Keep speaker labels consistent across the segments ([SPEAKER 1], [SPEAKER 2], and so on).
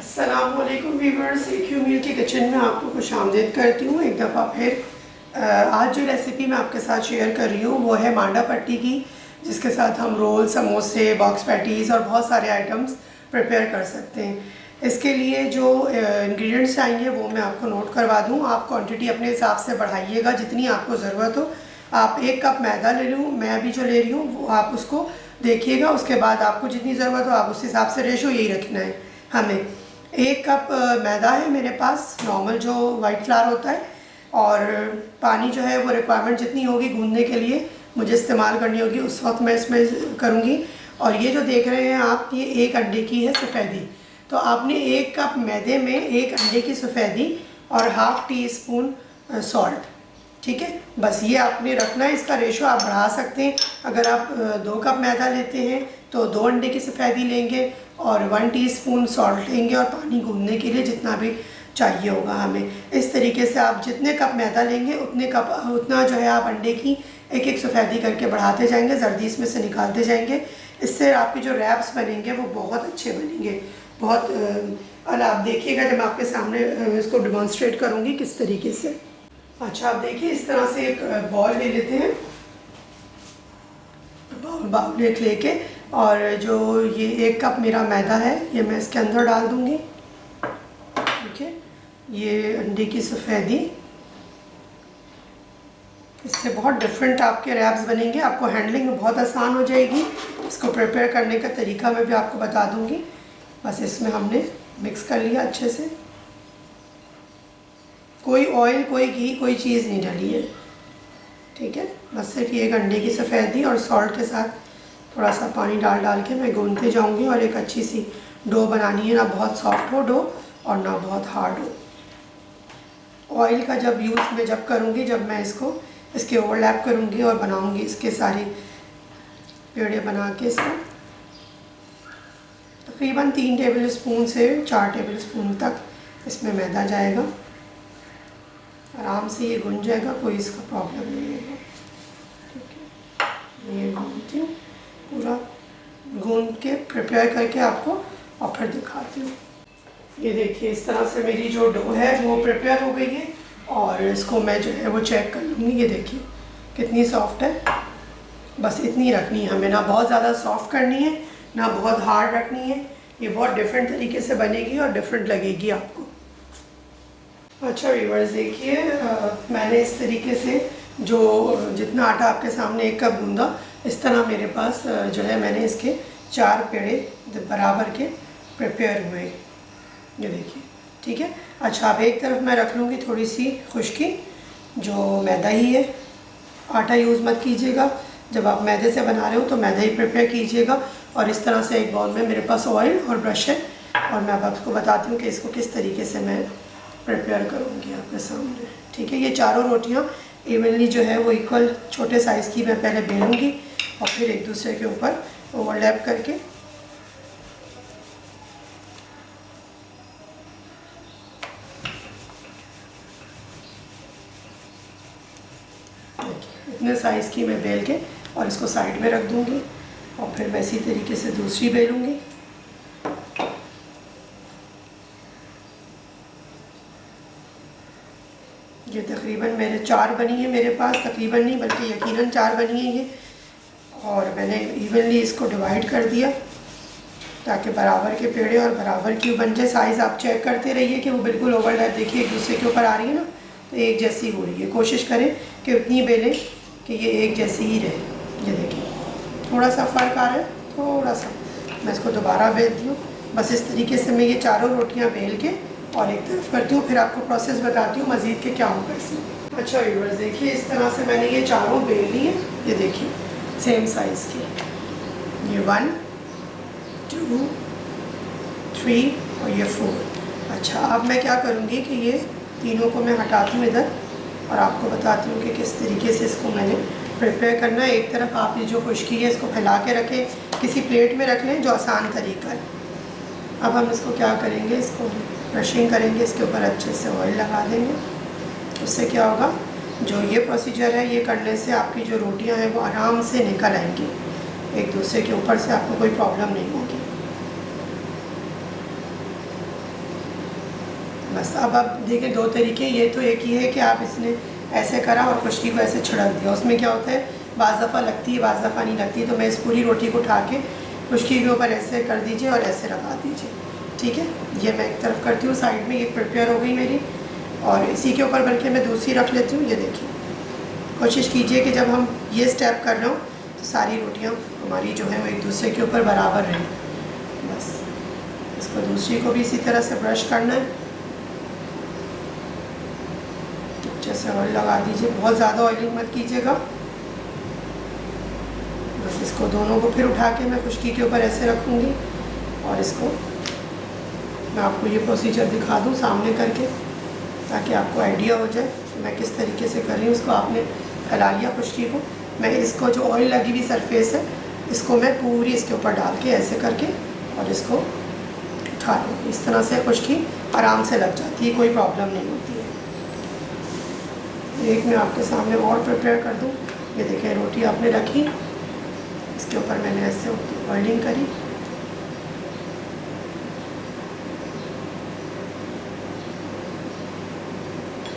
[SPEAKER 1] अस्सलामुअलैकुम viewers, acute मील की kitchen में आपको खुशामदीद करती हूँ एक दफ़ा फिर। आज जो रेसिपी मैं आपके साथ शेयर कर रही हूँ वो है मांडा पट्टी की, जिसके साथ हम रोल, समोसे, बॉक्स पैटीज़ और बहुत सारे आइटम्स प्रिपेयर कर सकते हैं। इसके लिए जो इंग्रेडिएंट्स चाहिए वो मैं आपको नोट करवा दूँ। आप क्वांटिटी अपने हिसाब से बढ़ाइएगा जितनी आपको ज़रूरत हो। आप 1 कप मैदा ले लूँ, मैं अभी जो ले रही हूँ वो आप उसको देखिएगा। उसके बाद आपको जितनी ज़रूरत हो आप उस हिसाब से रेशो यही रखना है हमें। 1 कप मैदा है मेरे पास, नॉर्मल जो वाइट फ्लावर होता है, और पानी जो है वो रिक्वायरमेंट जितनी होगी गूंदने के लिए मुझे इस्तेमाल करनी होगी उस वक्त मैं इसमें करूँगी। और ये जो देख रहे हैं आप, ये 1 अंडे की है सफ़ेदी। तो आपने 1 कप मैदे में 1 अंडे की सफ़ेदी और ½ टी-स्पून सॉल्ट, ठीक है, बस ये आपने रखना है। इसका रेशो आप बढ़ा सकते हैं। अगर आप 2 कप मैदा लेते हैं तो 2 अंडे की सफ़ेदी लेंगे और 1 टीस्पून सॉल्ट लेंगे और पानी गूंदने के लिए जितना भी चाहिए होगा हमें। इस तरीके से आप जितने कप मैदा लेंगे उतना जो है आप अंडे की एक एक सफ़ेदी करके बढ़ाते जाएंगे, जर्दी इसमें से निकालते जाएंगे। इससे आपके जो रैप्स बनेंगे वो बहुत अच्छे बनेंगे, बहुत आप देखिएगा जब आपके सामने इसको डिमॉन्स्ट्रेट करूँगी किस तरीके से। अच्छा, आप देखिए इस तरह से एक बॉल ले लेते हैं, बाउल एक लेके, और जो ये 1 कप मेरा मैदा है ये मैं इसके अंदर डाल दूंगी, ठीक है। ये अंडे की सफ़ेदी, इससे बहुत डिफरेंट आपके रैप्स बनेंगे, आपको हैंडलिंग में बहुत आसान हो जाएगी। इसको प्रिपेयर करने का तरीका मैं भी आपको बता दूंगी। बस इसमें हमने मिक्स कर लिया अच्छे से, कोई ऑयल, कोई घी, कोई चीज़ नहीं डाली है, ठीक है। बस सिर्फ ये 1 अंडे की सफ़ेदी और सॉल्ट के साथ थोड़ा सा पानी डाल के मैं गूंदते जाऊंगी। और एक अच्छी सी डो बनानी है, ना बहुत सॉफ्ट हो डो और ना बहुत हार्ड हो। ऑयल का जब यूज़ मैं जब करूँगी, जब मैं इसके ओवरलैप करूँगी और बनाऊँगी इसके सारे पेड़े बना के, इसका तकरीबन 3 टेबल स्पून से 4 टेबल स्पून तक इसमें मैदा जाएगा। आराम से ये गूंज जाएगा, कोई इसका प्रॉब्लम नहीं होगा, ठीक है। ये गूंदती हूँ, पूरा गूंद के प्रिपेयर करके आपको और फिर दिखाती हूँ। ये देखिए इस तरह से मेरी जो डो है वो प्रिपेयर हो गई है, और इसको मैं जो है वो चेक कर लूँगी। ये देखिए कितनी सॉफ्ट है, बस इतनी रखनी है हमें, ना बहुत ज़्यादा सॉफ्ट करनी है ना बहुत हार्ड रखनी है। ये बहुत डिफरेंट तरीके से बनेगी और डिफरेंट लगेगी आपको। अच्छा व्यूअर्स, देखिए मैंने इस तरीके से जो जितना आटा आपके सामने 1 कप गूंदा, इस तरह मेरे पास जो है मैंने इसके 4 पेड़े बराबर के प्रिपेयर हुए, ये देखिए, ठीक है। अच्छा, अब एक तरफ मैं रख लूँगी थोड़ी सी खुश्की, जो मैदा ही है, आटा यूज़ मत कीजिएगा। जब आप मैदे से बना रहे हो तो मैदा ही प्रिपेयर कीजिएगा। और इस तरह से एक बाउल में मेरे पास ऑयल और ब्रश है, और मैं अब आपको बताती हूँ कि इसको किस तरीके से मैं प्रिपेयर करूँगी आपके सामने, ठीक है। ये चारों रोटियाँ इवनली जो है वो इक्वल छोटे साइज़ की मैं पहले बेलूँगी और फिर एक दूसरे के ऊपर ओवरलैप करके इतने साइज़ की मैं बेल के और इसको साइड में रख दूँगी, और फिर मैं इसी तरीके से दूसरी बेलूँगी। ये तकरीबन मेरे 4 बनी है मेरे पास, तकरीबन नहीं बल्कि यकीनन 4 बनी है ये। और मैंने इवनली इसको डिवाइड कर दिया ताकि बराबर के पेड़े और बराबर की बन जाए। साइज़ आप चेक करते रहिए कि वो बिल्कुल ओवरलैप, देखिए एक दूसरे के ऊपर आ रही है ना, तो एक जैसी हो रही है। कोशिश करें कि उतनी बेलें कि ये एक जैसी ही रहे। ये देखिए थोड़ा सा फ़र्क आ रहा है, थोड़ा सा। मैं इसको दोबारा बेलती हूँ। बस इस तरीके से मैं ये चारों रोटियाँ बेल के और एक तरफ करती हूँ, फिर आपको प्रोसेस बताती हूँ मज़ीद के क्या होगा इसमें। अच्छा व्यूअर्स, देखिए इस तरह से मैंने ये चारों बेल ली है, ये देखिए सेम साइज़ की, ये 1 2 3 और ये 4। अच्छा, अब मैं क्या करूँगी कि ये तीनों को मैं हटाती हूँ इधर, और आपको बताती हूँ कि किस तरीके से इसको मैंने प्रिपेयर करना है। एक तरफ आप ये जो खुश्की है इसको फैला के रखें, किसी प्लेट में रख लें, जो आसान तरीका है। अब हम इसको क्या करेंगे, इसको ब्रशिंग करेंगे, इसके ऊपर अच्छे से ऑयल लगा देंगे। उससे क्या होगा, जो ये प्रोसीजर है ये करने से आपकी जो रोटियां हैं वो आराम से निकल आएंगी एक दूसरे के ऊपर से, आपको कोई प्रॉब्लम नहीं होगी। बस अब आप देखिए 2 तरीके, ये तो एक ही है कि आप इसने ऐसे करा और खुश्की को ऐसे छिड़क दिया। उसमें क्या होता है, बाज़ दफ़ा लगती है, बाज़ दफ़ा नहीं लगती। तो मैं इस पूरी रोटी को उठा के खुश्की के ऊपर ऐसे कर दीजिए और ऐसे लगा दीजिए, ठीक है। ये मैं एक तरफ करती हूँ, साइड में ये प्रिपेयर हो गई मेरी, और इसी के ऊपर बल्कि मैं दूसरी रख लेती हूँ। ये देखिए, कोशिश कीजिए कि जब हम ये स्टेप कर रहे हो तो सारी रोटियाँ हमारी जो है वो एक दूसरे के ऊपर बराबर रहें। बस इसको दूसरी को भी इसी तरह से ब्रश करना है, अच्छे से ऑयल लगा दीजिए, बहुत ज़्यादा ऑयलिंग मत कीजिएगा। बस इसको दोनों को फिर उठा के मैं खुश्की के ऊपर ऐसे रखूँगी और इसको मैं आपको ये प्रोसीजर दिखा दूँ सामने करके, ताकि आपको आइडिया हो जाए कि मैं किस तरीके से कर रही हूँ। इसको आपने फैला लिया खुश्की को, मैं इसको जो ऑयल लगी हुई सरफेस है इसको मैं पूरी इसके ऊपर डाल के ऐसे करके और इसको उठा लूँ। इस तरह से खुश्की आराम से लग जाती है, कोई प्रॉब्लम नहीं होती है। एक मैं आपके सामने और प्रिपेयर कर दूँ। ये देखिए रोटी आपने रखी, इसके ऊपर मैंने ऐसे ऑयलिंग करी,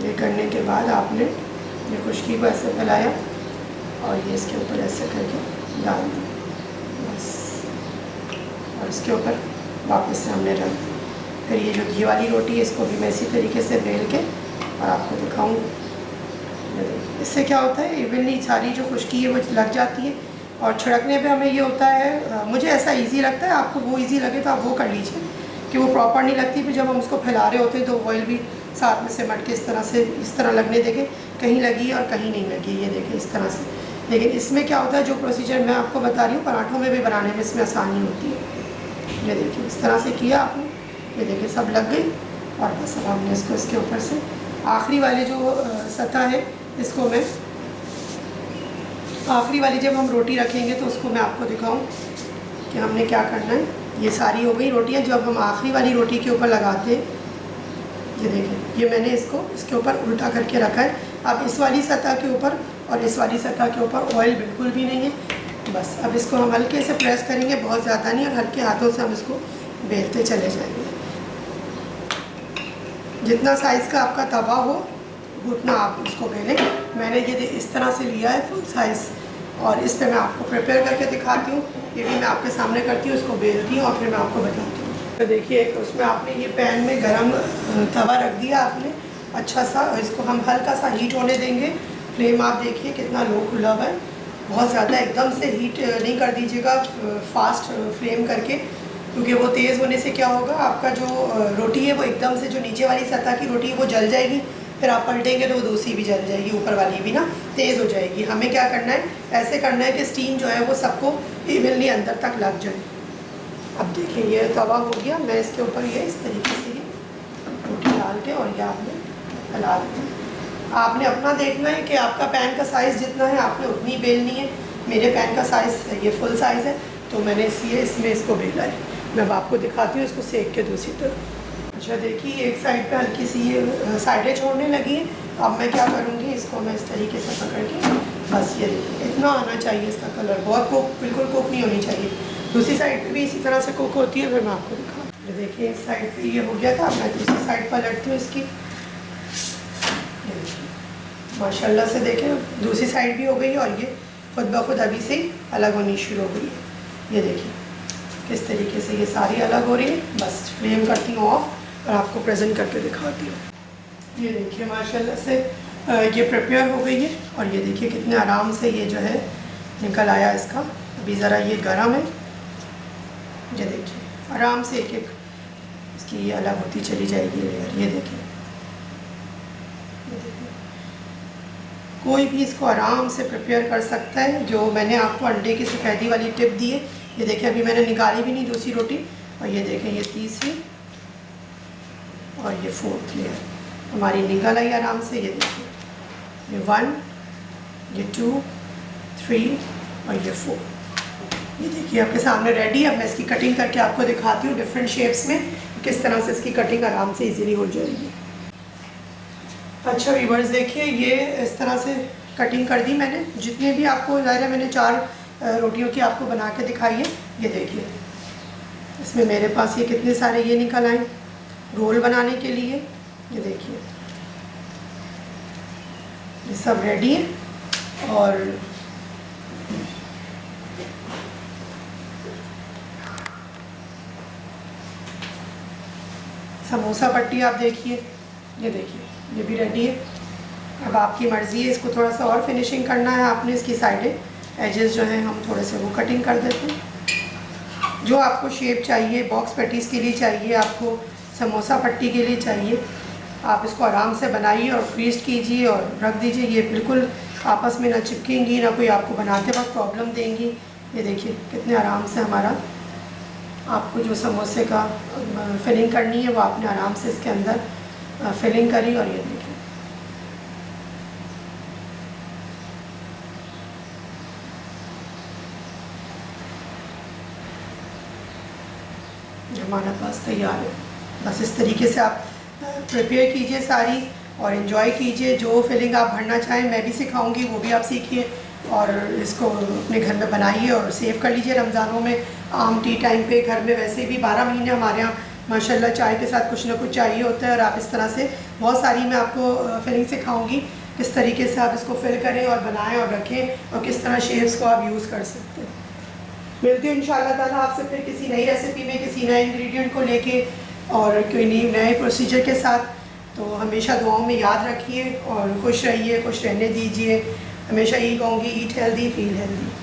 [SPEAKER 1] ये करने के बाद आपने ये खुश्की को ऐसे फैलाया और ये इसके ऊपर ऐसे करके डाल दी बस, और इसके ऊपर वापस से हमने रख दी। फिर ये जो घी वाली रोटी है इसको भी मैं इसी तरीके से बेल के और आपको दिखाऊँ। ये देखिए, इससे क्या होता है, इवनली सारी जो खुश्की है वो लग जाती है और छिड़कने पे हमें ये होता है, मुझे ऐसा इजी लगता है, आपको वो इजी लगे तो आप वो कर लीजिए कि वो प्रॉपर नहीं लगती। फिर जब हम उसको फैला रहे होते हैं तो ऑयल भी साथ में सिमट के इस तरह लगने देंगे, कहीं लगी और कहीं नहीं लगी। ये देखिए इस तरह से। लेकिन इसमें क्या होता है, जो प्रोसीजर मैं आपको बता रही हूँ पराठों में भी बनाने में इसमें आसानी होती है। ये देखिए इस तरह से किया आपने, ये देखिए सब लग गई और बस अब हमने इसको इसके ऊपर से आखिरी वाली जो सतह है इसको मैं आखिरी वाली जब हम रोटी रखेंगे तो उसको मैं आपको दिखाऊं कि हमने क्या करना है। ये सारी हो गई रोटियां, जब हम आखिरी वाली रोटी के ऊपर लगाते हैं, ये देखें ये मैंने इसको इसके ऊपर उल्टा करके रखा है। अब इस वाली सतह के ऊपर और इस वाली सतह के ऊपर ऑयल बिल्कुल भी नहीं है। बस अब इसको हम हल्के से प्रेस करेंगे, बहुत ज़्यादा नहीं, और हल्के हाथों से हम इसको बेलते चले जाएंगे। जितना साइज़ का आपका तवा हो उतना आप इसको बेलें। मैंने ये इस तरह से लिया है फुल साइज़, और इस पर मैं आपको प्रिपेयर करके दिखाती हूँ। ये भी मैं आपके सामने करती हूँ, इसको बेलती हूँ और फिर मैं आपको बताती हूँ। तो देखिए उसमें आपने ये पैन में गरम तवा रख दिया आपने अच्छा सा, इसको हम हल्का सा हीट होने देंगे। फ्लेम आप देखिए कितना लो खुला हुआ है, बहुत ज़्यादा एकदम से हीट नहीं कर दीजिएगा फास्ट फ्लेम करके, क्योंकि वो तेज़ होने से क्या होगा, आपका जो रोटी है वो एकदम से जो नीचे वाली सतह की रोटी है वो जल जाएगी, फिर आप पलटेंगे तो वो दूसरी भी जल जाएगी, ऊपर वाली भी ना तेज़ हो जाएगी। हमें क्या करना है, ऐसे करना है कि स्टीम जो है वो सबको इवनली अंदर तक लग जाए। अब देखिए ये तवा हो गया, मैं इसके ऊपर ये इस तरीके से ये रोटी डाल के और ये आपने फैला देना। आपने अपना देखना है कि आपका पैन का साइज़ जितना है आपने उतनी बेलनी है। मेरे पैन का साइज़ ये फुल साइज़ है तो मैंने इसलिए इसमें इसको बेला है। मैं अब आपको दिखाती हूँ इसको सेक के दूसरी तरफ। अच्छा देखिए एक साइड पे हल्की सी ये साइडें छोड़ने लगी है। अब मैं क्या करूँगी, इसको मैं इस तरीके से पकड़ के बस ये देखिए इतना आना चाहिए इसका कलर, बहुत कुक बिल्कुल कुक नहीं होनी चाहिए। दूसरी साइड पे भी इसी तरह से कुक होती है, फिर मैं आपको दिखाऊँ। ये देखिए इस साइड पे ये हो गया था, मैं दूसरी साइड पर लटती हूँ इसकी। माशाल्लाह से देखें दूसरी साइड भी हो गई और ये खुद ब खुद अभी से ही अलग होनी शुरू हो गई है। ये देखिए किस तरीके से ये सारी अलग हो रही है। बस फ्लेम करती हूँ ऑफ और आपको प्रेजेंट करके दिखाती हूँ। ये देखिए माशाल्लाह से ये प्रिपेयर हो गई है और ये देखिए कितने आराम से ये जो है निकल आया इसका। अभी ज़रा ये गर्म है, ये देखिए आराम से एक एक इसकी ये अलग होती चली जाएगी लेयर। ये देखिए कोई भी इसको आराम से प्रिपेयर कर सकता है। जो मैंने आपको अंडे की सफ़ेदी वाली टिप दी है, ये देखिए अभी मैंने निकाली भी नहीं दूसरी रोटी, और ये देखें ये तीसरी और ये फोर्थ लेयर हमारी निकल आई आराम से। ये देखिए ये 1, ये 2, 3 और ये 4। ये देखिए आपके सामने रेडी है। अब मैं इसकी कटिंग करके आपको दिखाती हूँ डिफरेंट शेप्स में, किस तरह से इसकी कटिंग आराम से इजीली हो जाएगी। अच्छा व्यूअर्स देखिए ये इस तरह से कटिंग कर दी मैंने, जितने भी आपको ज़ाहिर है मैंने 4 रोटियों की आपको बना के दिखाई है। ये देखिए इसमें मेरे पास ये कितने सारे ये निकल आए रोल बनाने के लिए। ये देखिए ये सब रेडी है। और समोसा पट्टी आप देखिए, ये देखिए ये भी रेडी है। अब आपकी मर्ज़ी है, इसको थोड़ा सा और फिनिशिंग करना है आपने, इसकी साइडें एजेस जो हैं हम थोड़े से वो कटिंग कर देते हैं। जो आपको शेप चाहिए, बॉक्स पैटीज़ के लिए चाहिए, आपको समोसा पट्टी के लिए चाहिए, आप इसको आराम से बनाइए और फ्रीज कीजिए और रख दीजिए। ये बिल्कुल आपस में ना चिपकेंगी, ना कोई आपको बनाते वक्त प्रॉब्लम देंगी। ये देखिए कितने आराम से हमारा, आपको जो समोसे का फिलिंग करनी है वो आपने आराम से इसके अंदर फिलिंग करी। और ये देखिए हमारा पास तैयार है। बस इस तरीके से आप प्रिपेयर कीजिए सारी और इन्जॉय कीजिए। जो फिलिंग आप भरना चाहें मैं भी सिखाऊंगी, वो भी आप सीखिए और इसको अपने घर में बनाइए और सेव कर लीजिए। रमज़ानों में आम टी टाइम पे घर में वैसे भी 12 महीने हमारे यहाँ माशाल्लाह चाय के साथ कुछ ना कुछ चाहिए होता है। और आप इस तरह से बहुत सारी मैं आपको फिलिंग सिखाऊंगी किस तरीके से आप इसको फिल करें और बनाएं और रखें और किस तरह शेप्स को आप यूज़ कर सकते हैं। मिलती हूँ इंशाल्लाह ताला आपसे फिर किसी नई रेसिपी में, किसी नए इंग्रेडिएंट को लेके और कोई नए प्रोसीजर के साथ। तो हमेशा दुआओं में याद रखिए और खुश रहिए, खुश रहने दीजिए। हमेशा यही कहूँगी, ईट हेल्दी फील हेल्दी।